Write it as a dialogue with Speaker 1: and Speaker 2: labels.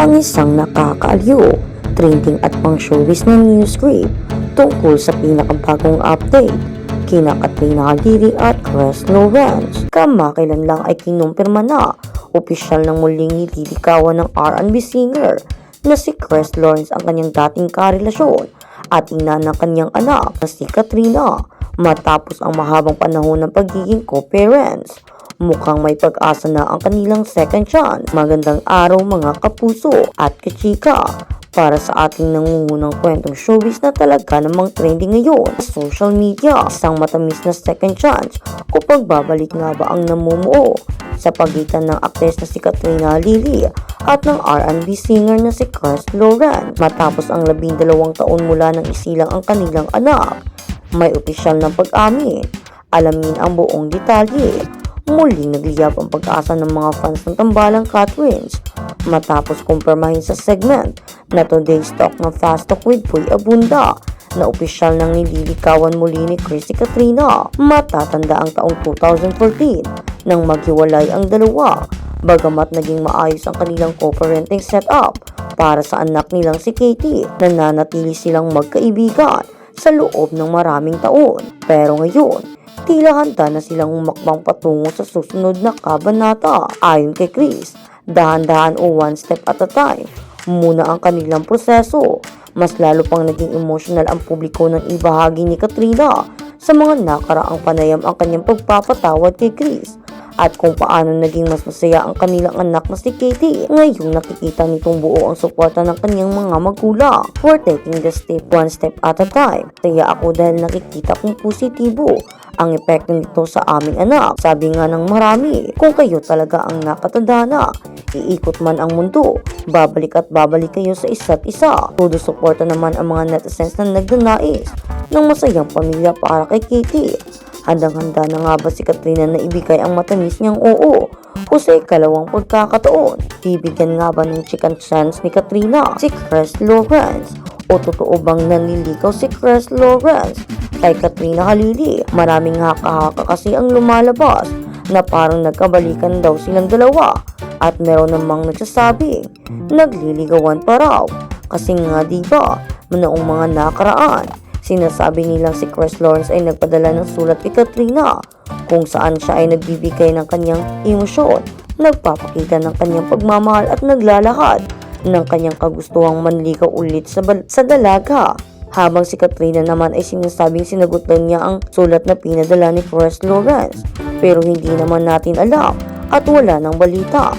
Speaker 1: ang isang nakakaaliw, trending at pang-showbiz na news script tungkol sa pinakabagong update kina Katrina Halili at Chris Lawrence. Kamakailan lang ay kinumpirma na opisyal ng muling nililikawan ng R&B singer na si Chris Lawrence ang kanyang dating karelasyon at ina ng kanyang anak na si Katrina matapos ang mahabang panahon ng pagiging co-parents. Mukhang may pag-asa na ang kanilang second chance. Magandang araw mga kapuso at kachika. Para sa ating nangungunang kwentong showbiz na talaga namang trending ngayon sa social media. Isang matamis na second chance o pagbabalik nga ba ang namumuo sa pagitan ng aktres na si Katrina Halili at ng R&B singer na si Chris Lawrence. Matapos ang 12 taon mula nang isilang ang kanilang anak, may opisyal ng pag-amin. Alamin ang buong detalye. Muling nagliyab ang pag-asa ng mga fans ng tambalang Catwins matapos kumpirmahin sa segment na Today's Talk ng Fast Talk with Boy Abunda na opisyal nang nililikawan muli ni Chris si Katrina. Matatanda ang taong 2014 nang maghiwalay ang dalawa, bagamat naging maayos ang kanilang co-parenting setup para sa anak nilang si Katie. Nananatili silang magkaibigan sa loob ng maraming taon, pero ngayon tila handa na silang humakbang patungo sa susunod na kabanata. Ayon kay Chris, dahan-dahan o one step at a time muna ang kanilang proseso. Mas lalo pang naging emotional ang publiko nang ibahagi ni Katrina sa mga nakaraang panayam ang kanyang pagpapatawad kay Chris at kung paano naging mas masaya ang kanilang anak na si Katie. Ngayong nakikita nitong buo ang suporta ng kanyang mga magulang. We're taking the step one step at a time. Saya ako dahil nakikita kong positibo ang epekto nito sa aming anak. Sabi nga ng marami, kung kayo talaga ang nakatanda na, iikot man ang mundo, babalik at babalik kayo sa isa't isa. Todo suporta naman ang mga netizens na nagnanais ng masayang pamilya para kay Katie. Handang-handa na nga ba si Katrina na ibigay ang matamis niyang oo o sa ikalawang pagkakataon? Bibigyan nga ba ng second chance ni Katrina si Chris Lawrence? O totoo bang nanliligaw si Chris Lawrence kay Katrina Halili? Maraming haka-haka kasi ang lumalabas na parang nagkabalikan daw silang dalawa at meron namang nagsasabing nagliligawan pa raw. Kasi nga diba, noong mga nakaraan, sinasabi nilang si Chris Lawrence ay nagpadala ng sulat kay Katrina kung saan siya ay nagbibigay ng kanyang emosyon, nagpapakita ng kanyang pagmamahal at naglalakad ng kanyang kagustuhang manligaw ulit sa dalaga. Habang si Katrina naman ay sinasabing sinagot lang niya ang sulat na pinadala ni Chris Lawrence pero hindi naman natin alam at wala ng balita.